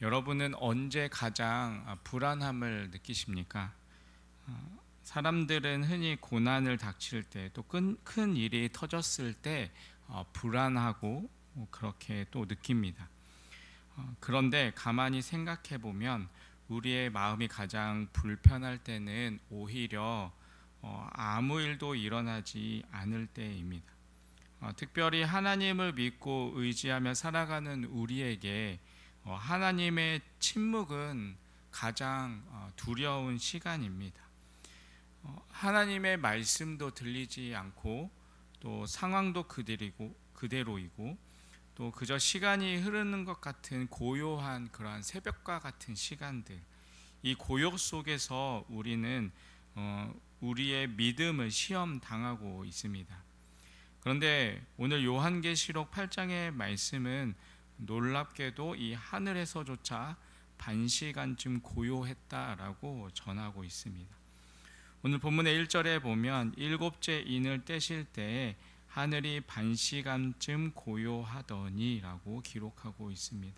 여러분은 언제 가장 불안함을 느끼십니까? 사람들은 흔히 고난을 닥칠 때, 또 큰 일이 터졌을 때 불안하고 그렇게 또 느낍니다. 그런데 가만히 생각해 보면 우리의 마음이 가장 불편할 때는 오히려 아무 일도 일어나지 않을 때입니다. 특별히 하나님을 믿고 의지하며 살아가는 우리에게 하나님의 침묵은 가장 두려운 시간입니다. 하나님의 말씀도 들리지 않고 또 상황도 그대로이고 또 그저 시간이 흐르는 것 같은 고요한 그러한 새벽과 같은 시간들, 이 고요 속에서 우리는 우리의 믿음을 시험 당하고 있습니다. 그런데 오늘 요한계시록 8장의 말씀은 놀랍게도 이 하늘에서조차 반시간쯤 고요했다라고 전하고 있습니다. 오늘 본문의 1절에 보면 일곱째 인을 떼실 때에 하늘이 반시간쯤 고요하더니 라고 기록하고 있습니다.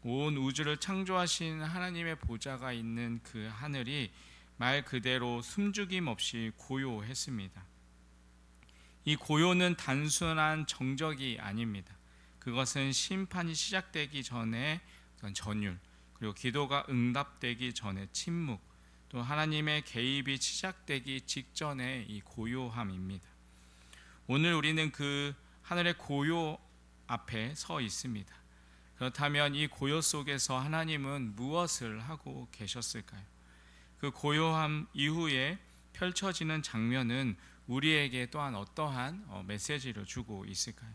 온 우주를 창조하신 하나님의 보좌가 있는 그 하늘이 말 그대로 숨죽임 없이 고요했습니다. 이 고요는 단순한 정적이 아닙니다. 그것은 심판이 시작되기 전에 전율, 그리고 기도가 응답되기 전에 침묵, 또 하나님의 개입이 시작되기 직전의 이 고요함입니다. 오늘 우리는 그 하늘의 고요 앞에 서 있습니다. 그렇다면 이 고요 속에서 하나님은 무엇을 하고 계셨을까요? 그 고요함 이후에 펼쳐지는 장면은 우리에게 또한 어떠한 메시지를 주고 있을까요?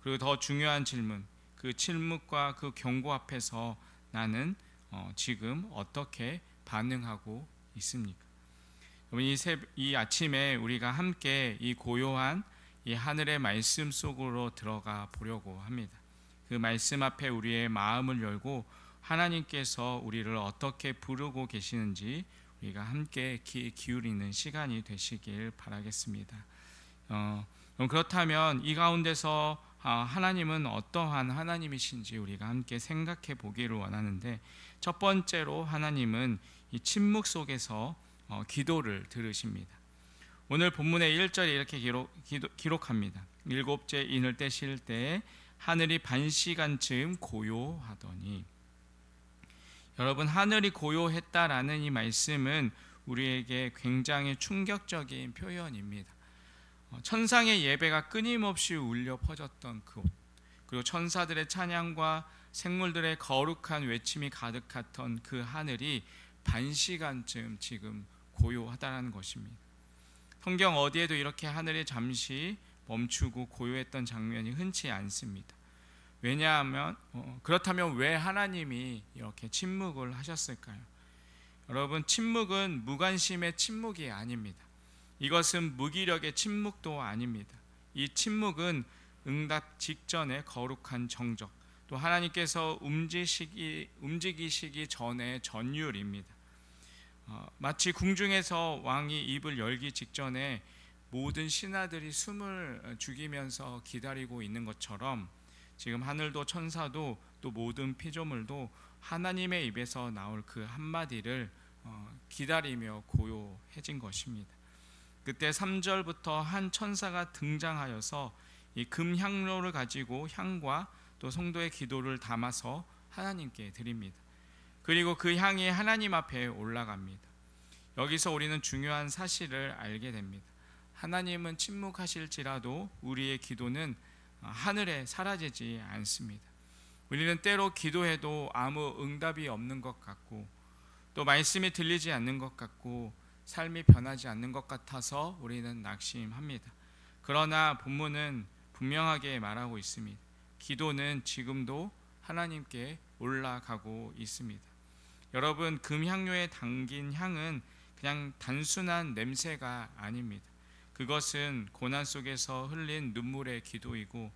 그리고 더 중요한 질문, 그 침묵과 그 경고 앞에서 나는 지금 어떻게 반응하고 있습니까? 이 아침에 우리가 함께 이 고요한 이 하늘의 말씀 속으로 들어가 보려고 합니다. 그 말씀 앞에 우리의 마음을 열고 하나님께서 우리를 어떻게 부르고 계시는지 우리가 함께 귀 기울이는 시간이 되시길 바라겠습니다. 그렇다면 이 가운데서 하나님은 어떠한 하나님이신지 우리가 함께 생각해 보기를 원하는데, 첫 번째로 하나님은 이 침묵 속에서 기도를 들으십니다. 오늘 본문의 1절에 이렇게 기록합니다. 일곱째 인을 떼실 때 하늘이 반시간쯤 고요하더니. 여러분, 하늘이 고요했다라는 이 말씀은 우리에게 굉장히 충격적인 표현입니다. 천상의 예배가 끊임없이 울려 퍼졌던 그곳, 그리고 천사들의 찬양과 생물들의 거룩한 외침이 가득했던 그 하늘이 반시간쯤 지금 고요하다는 것입니다. 성경 어디에도 이렇게 하늘이 잠시 멈추고 고요했던 장면이 흔치 않습니다. 왜냐하면 그렇다면 왜 하나님이 이렇게 침묵을 하셨을까요? 여러분, 침묵은 무관심의 침묵이 아닙니다. 이것은 무기력의 침묵도 아닙니다. 이 침묵은 응답 직전의 거룩한 정적, 또 하나님께서 움직이시기 전의 전율입니다. 마치 궁중에서 왕이 입을 열기 직전에 모든 신하들이 숨을 죽이면서 기다리고 있는 것처럼 지금 하늘도 천사도 또 모든 피조물도 하나님의 입에서 나올 그 한마디를 기다리며 고요해진 것입니다. 그때 3절부터 한 천사가 등장하여서 이 금향로를 가지고 향과 또 성도의 기도를 담아서 하나님께 드립니다. 그리고 그 향이 하나님 앞에 올라갑니다. 여기서 우리는 중요한 사실을 알게 됩니다. 하나님은 침묵하실지라도 우리의 기도는 하늘에 사라지지 않습니다. 우리는 때로 기도해도 아무 응답이 없는 것 같고, 또 말씀이 들리지 않는 것 같고, 삶이 변하지 않는 것 같아서 우리는 낙심합니다. 그러나 본문은 분명하게 말하고 있습니다. 기도는 지금도 하나님께 올라가고 있습니다. 여러분, 금향료에 담긴 향은 그냥 단순한 냄새가 아닙니다. 그것은 고난 속에서 흘린 눈물의 기도이고,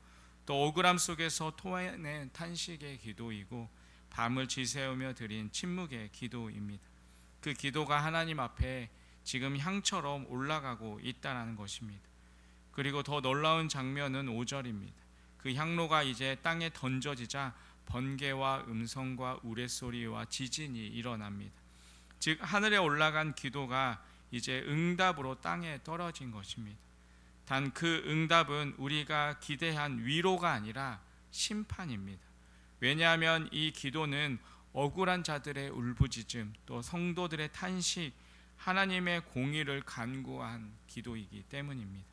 또 억울함 속에서 토해낸 탄식의 기도이고, 밤을 지새우며 드린 침묵의 기도입니다. 그 기도가 하나님 앞에 지금 향처럼 올라가고 있다는 것입니다. 그리고 더 놀라운 장면은 5절입니다. 그 향로가 이제 땅에 던져지자 번개와 음성과 우레소리와 지진이 일어납니다. 즉 하늘에 올라간 기도가 이제 응답으로 땅에 떨어진 것입니다. 단 그 응답은 우리가 기대한 위로가 아니라 심판입니다. 왜냐하면 이 기도는 억울한 자들의 울부짖음, 또 성도들의 탄식, 하나님의 공의를 간구한 기도이기 때문입니다.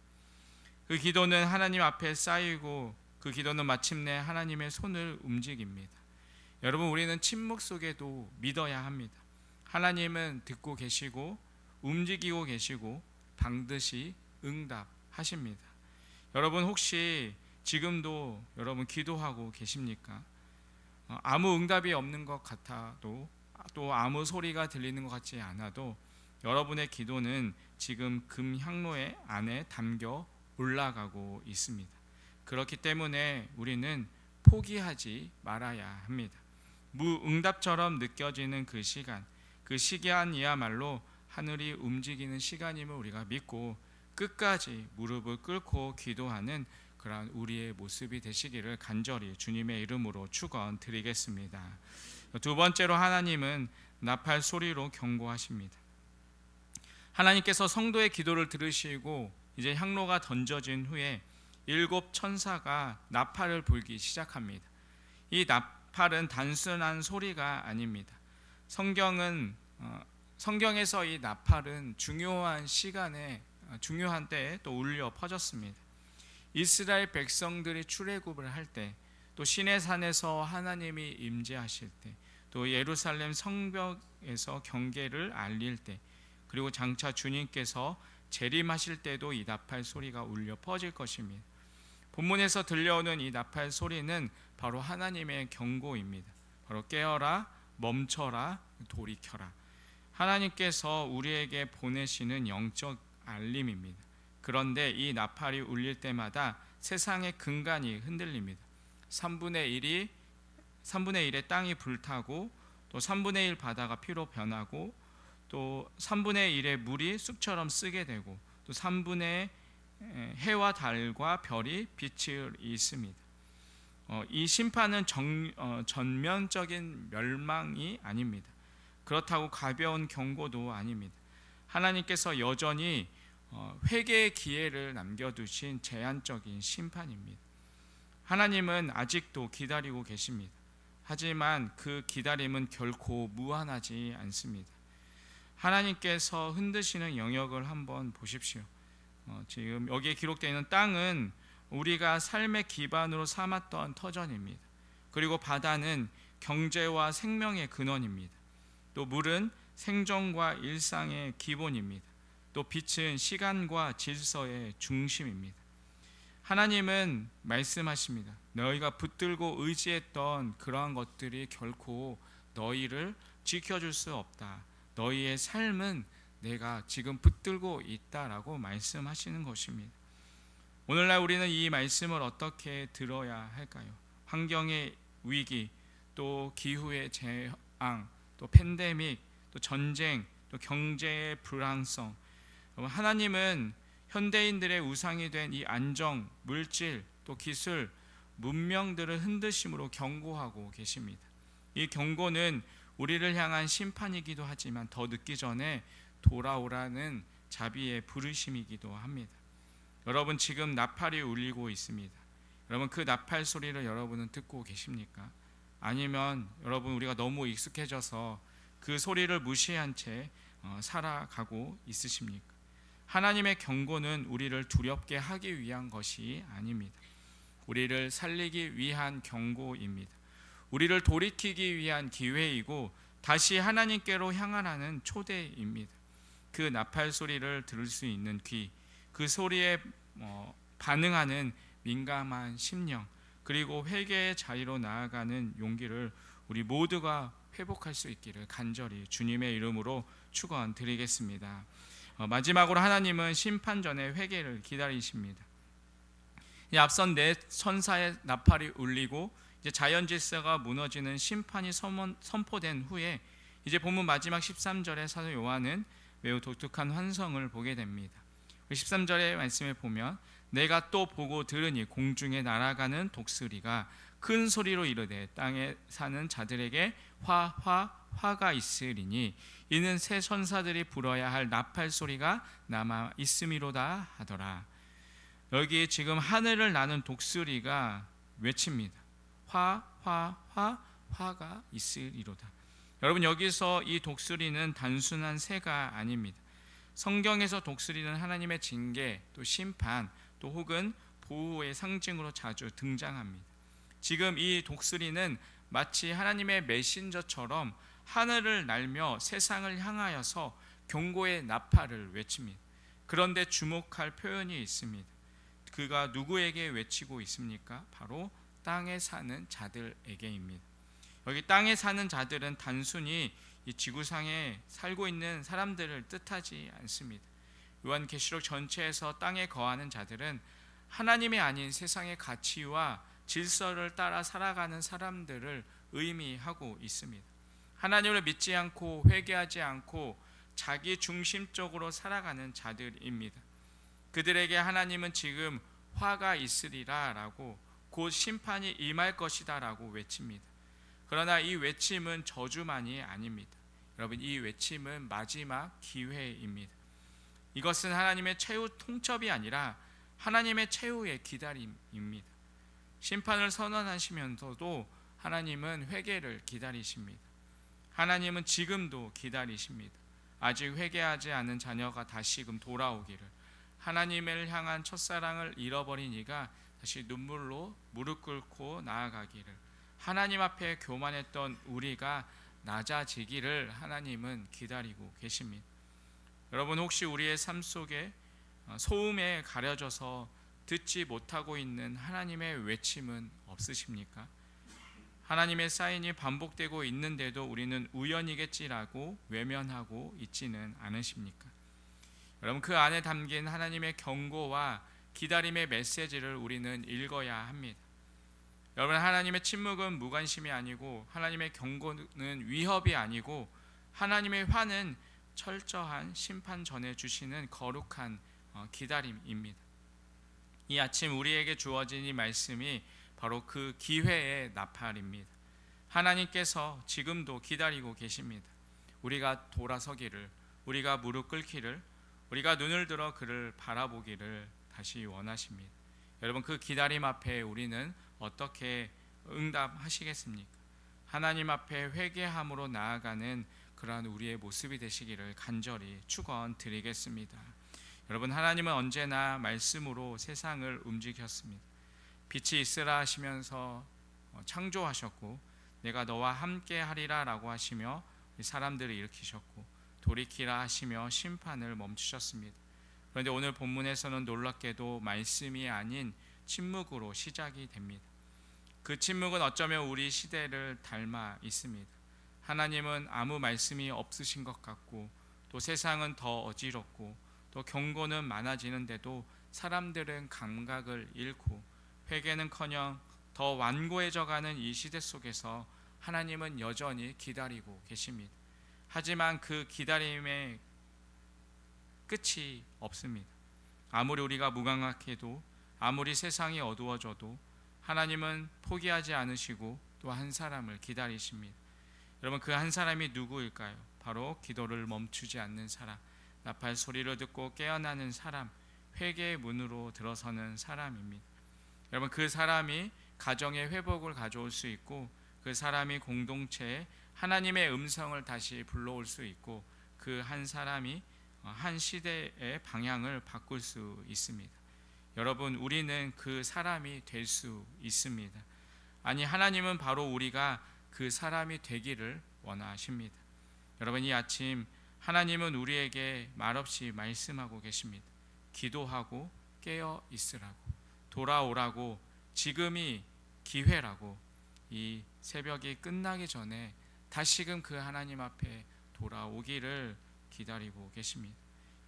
그 기도는 하나님 앞에 쌓이고 그 기도는 마침내 하나님의 손을 움직입니다. 여러분, 우리는 침묵 속에도 믿어야 합니다. 하나님은 듣고 계시고 움직이고 계시고 반드시 응답하십니다. 여러분, 혹시 지금도 여러분 기도하고 계십니까? 아무 응답이 없는 것 같아도, 또 아무 소리가 들리는 것 같지 않아도 여러분의 기도는 지금 금향로의 안에 담겨 올라가고 있습니다. 그렇기 때문에 우리는 포기하지 말아야 합니다. 무응답처럼 느껴지는 그 시간, 그 시간이야말로 하늘이 움직이는 시간임을 우리가 믿고 끝까지 무릎을 꿇고 기도하는 그러한 우리의 모습이 되시기를 간절히 주님의 이름으로 축원드리겠습니다. 두 번째로 하나님은 나팔 소리로 경고하십니다. 하나님께서 성도의 기도를 들으시고 이제 향로가 던져진 후에 7 천사가 나팔을 불기 시작합니다. 이 나팔은 단순한 소리가 아닙니다. 성경에서 이 나팔은 중요한 시간에, 중요한 때에 또 울려 퍼졌습니다. 이스라엘 백성들이 출애굽을 할 때, 또 시내산에서 하나님이 임재하실 때, 또 예루살렘 성벽에서 경계를 알릴 때, 그리고 장차 주님께서 재림하실 때도 이 나팔 소리가 울려 퍼질 것입니다. 본문에서 들려오는 이 나팔 소리는 바로 하나님의 경고입니다. 바로 깨어라, 멈춰라, 돌이켜라. 하나님께서 우리에게 보내시는 영적 알림입니다. 그런데 이 나팔이 울릴 때마다 세상의 근간이 흔들립니다. 3분의 1의 땅이 불타고, 또 3분의 1 바다가 피로 변하고, 또 3분의 1의 물이 쑥처럼 쓰게 되고, 또 3분의 해와 달과 별이 빛을 잃습니다. 이 심판은 전면적인 멸망이 아닙니다. 그렇다고 가벼운 경고도 아닙니다. 하나님께서 여전히 회개의 기회를 남겨두신 제한적인 심판입니다. 하나님은 아직도 기다리고 계십니다. 하지만 그 기다림은 결코 무한하지 않습니다. 하나님께서 흔드시는 영역을 한번 보십시오. 지금 여기에 기록되어 있는 땅은 우리가 삶의 기반으로 삼았던 터전입니다. 그리고 바다는 경제와 생명의 근원입니다. 또 물은 생존과 일상의 기본입니다. 또 빛은 시간과 질서의 중심입니다. 하나님은 말씀하십니다. 너희가 붙들고 의지했던 그러한 것들이 결코 너희를 지켜줄 수 없다. 너희의 삶은 내가 지금 붙들고 있다라고 말씀하시는 것입니다. 오늘날 우리는 이 말씀을 어떻게 들어야 할까요? 환경의 위기, 또 기후의 재앙, 또 팬데믹, 또 전쟁, 또 경제의 불황성. 하나님은 현대인들의 우상이 된 이 안정, 물질, 또 기술, 문명들을 흔드심으로 경고하고 계십니다. 이 경고는 우리를 향한 심판이기도 하지만 더 늦기 전에 돌아오라는 자비의 부르심이기도 합니다. 여러분, 지금 나팔이 울리고 있습니다. 여러분, 그 나팔 소리를 여러분은 듣고 계십니까? 아니면 여러분, 우리가 너무 익숙해져서 그 소리를 무시한 채 살아가고 있으십니까? 하나님의 경고는 우리를 두렵게 하기 위한 것이 아닙니다. 우리를 살리기 위한 경고입니다. 우리를 돌이키기 위한 기회이고 다시 하나님께로 향하라는 초대입니다. 그 나팔 소리를 들을 수 있는 귀, 그 소리에 반응하는 민감한 심령, 그리고 회개의 자리로 나아가는 용기를 우리 모두가 회복할 수 있기를 간절히 주님의 이름으로 축원드리겠습니다. 마지막으로 하나님은 심판 전에 회개를 기다리십니다. 앞선 네 천사의 나팔이 울리고 이제 자연 질서가 무너지는 심판이 선포된 후에 이제 본문 마지막 13절에 사도 요한은 매우 독특한 환성을 보게 됩니다. 13절의 말씀에 보면 내가 또 보고 들으니 공중에 날아가는 독수리가 큰 소리로 이르되 땅에 사는 자들에게 화가 있으리니 이는 새 천사들이 불어야 할 나팔 소리가 남아 있음이로다 하더라. 여기 지금 하늘을 나는 독수리가 외칩니다. 화가 있으리로다. 여러분, 여기서 이 독수리는 단순한 새가 아닙니다. 성경에서 독수리는 하나님의 징계, 또 심판, 또 혹은 보호의 상징으로 자주 등장합니다. 지금 이 독수리는 마치 하나님의 메신저처럼 하늘을 날며 세상을 향하여서 경고의 나팔을 외칩니다. 그런데 주목할 표현이 있습니다. 그가 누구에게 외치고 있습니까? 바로 땅에 사는 자들에게입니다. 여기 땅에 사는 자들은 단순히 이 지구상에 살고 있는 사람들을 뜻하지 않습니다. 요한계시록 전체에서 땅에 거하는 자들은 하나님이 아닌 세상의 가치와 질서를 따라 살아가는 사람들을 의미하고 있습니다. 하나님을 믿지 않고 회개하지 않고 자기 중심적으로 살아가는 자들입니다. 그들에게 하나님은 지금 화가 있으리라 라고, 곧 심판이 임할 것이다 라고 외칩니다. 그러나 이 외침은 저주만이 아닙니다. 여러분, 이 외침은 마지막 기회입니다. 이것은 하나님의 최후 통첩이 아니라 하나님의 최후의 기다림입니다. 심판을 선언하시면서도 하나님은 회개를 기다리십니다. 하나님은 지금도 기다리십니다. 아직 회개하지 않은 자녀가 다시금 돌아오기를, 하나님을 향한 첫사랑을 잃어버린 이가 다시 눈물로 무릎 꿇고 나아가기를, 하나님 앞에 교만했던 우리가 낮아지기를 하나님은 기다리고 계십니다. 여러분, 혹시 우리의 삶 속에 소음에 가려져서 듣지 못하고 있는 하나님의 외침은 없으십니까? 하나님의 사인이 반복되고 있는데도 우리는 우연이겠지라고 외면하고 있지는 않으십니까? 여러분, 그 안에 담긴 하나님의 경고와 기다림의 메시지를 우리는 읽어야 합니다. 여러분, 하나님의 침묵은 무관심이 아니고, 하나님의 경고는 위협이 아니고, 하나님의 화는 철저한 심판 전에 주시는 거룩한 기다림입니다. 이 아침 우리에게 주어진 이 말씀이 바로 그 기회의 나팔입니다. 하나님께서 지금도 기다리고 계십니다. 우리가 돌아서기를, 우리가 무릎 꿇기를, 우리가 눈을 들어 그를 바라보기를 다시 원하십니다. 여러분, 그 기다림 앞에 우리는 어떻게 응답하시겠습니까? 하나님 앞에 회개함으로 나아가는 그러한 우리의 모습이 되시기를 간절히 축원드리겠습니다. 여러분, 하나님은 언제나 말씀으로 세상을 움직였습니다. 빛이 있으라 하시면서 창조하셨고, 내가 너와 함께 하리라 라고 하시며 사람들을 일으키셨고, 돌이키라 하시며 심판을 멈추셨습니다. 그런데 오늘 본문에서는 놀랍게도 말씀이 아닌 침묵으로 시작이 됩니다. 그 침묵은 어쩌면 우리 시대를 닮아 있습니다. 하나님은 아무 말씀이 없으신 것 같고, 또 세상은 더 어지럽고, 또 경고는 많아지는데도 사람들은 감각을 잃고 회개는커녕 더 완고해져가는 이 시대 속에서 하나님은 여전히 기다리고 계십니다. 하지만 그 기다림의 끝이 없습니다. 아무리 우리가 무감각해도, 아무리 세상이 어두워져도 하나님은 포기하지 않으시고 또 한 사람을 기다리십니다. 여러분, 그 한 사람이 누구일까요? 바로 기도를 멈추지 않는 사람, 나팔 소리를 듣고 깨어나는 사람, 회개의 문으로 들어서는 사람입니다. 여러분, 그 사람이 가정의 회복을 가져올 수 있고, 그 사람이 공동체에 하나님의 음성을 다시 불러올 수 있고, 그 한 사람이 한 시대의 방향을 바꿀 수 있습니다. 여러분, 우리는 그 사람이 될 수 있습니다. 아니, 하나님은 바로 우리가 그 사람이 되기를 원하십니다. 여러분, 이 아침 하나님은 우리에게 말없이 말씀하고 계십니다. 기도하고 깨어 있으라고, 돌아오라고, 지금이 기회라고, 이 새벽이 끝나기 전에 다시금 그 하나님 앞에 돌아오기를 기다리고 계십니다.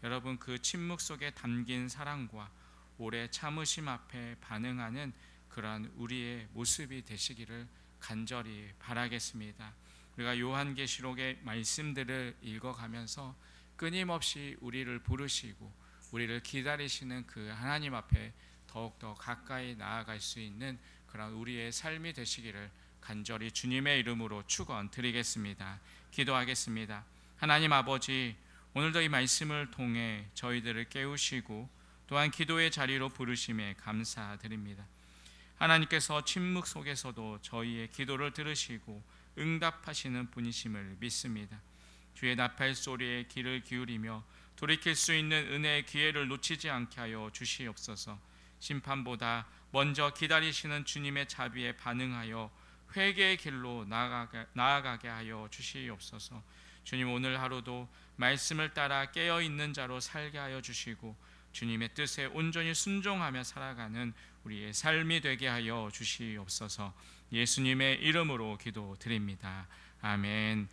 여러분, 그 침묵 속에 담긴 사랑과 오래 참으심 앞에 반응하는 그러한 우리의 모습이 되시기를 간절히 바라겠습니다. 우리가 요한계시록의 말씀들을 읽어가면서 끊임없이 우리를 부르시고 우리를 기다리시는 그 하나님 앞에 더욱더 가까이 나아갈 수 있는 그런 우리의 삶이 되시기를 간절히 주님의 이름으로 축원드리겠습니다. 기도하겠습니다. 하나님 아버지, 오늘도 이 말씀을 통해 저희들을 깨우시고 또한 기도의 자리로 부르심에 감사드립니다. 하나님께서 침묵 속에서도 저희의 기도를 들으시고 응답하시는 분이심을 믿습니다. 주의 나팔 소리에 귀를 기울이며 돌이킬 수 있는 은혜의 기회를 놓치지 않게 하여 주시옵소서. 심판보다 먼저 기다리시는 주님의 자비에 반응하여 회개의 길로 나아가게 하여 주시옵소서. 주님, 오늘 하루도 말씀을 따라 깨어있는 자로 살게 하여 주시고 주님의 뜻에 온전히 순종하며 살아가는 우리의 삶이 되게 하여 주시옵소서. 예수님의 이름으로 기도드립니다. 아멘.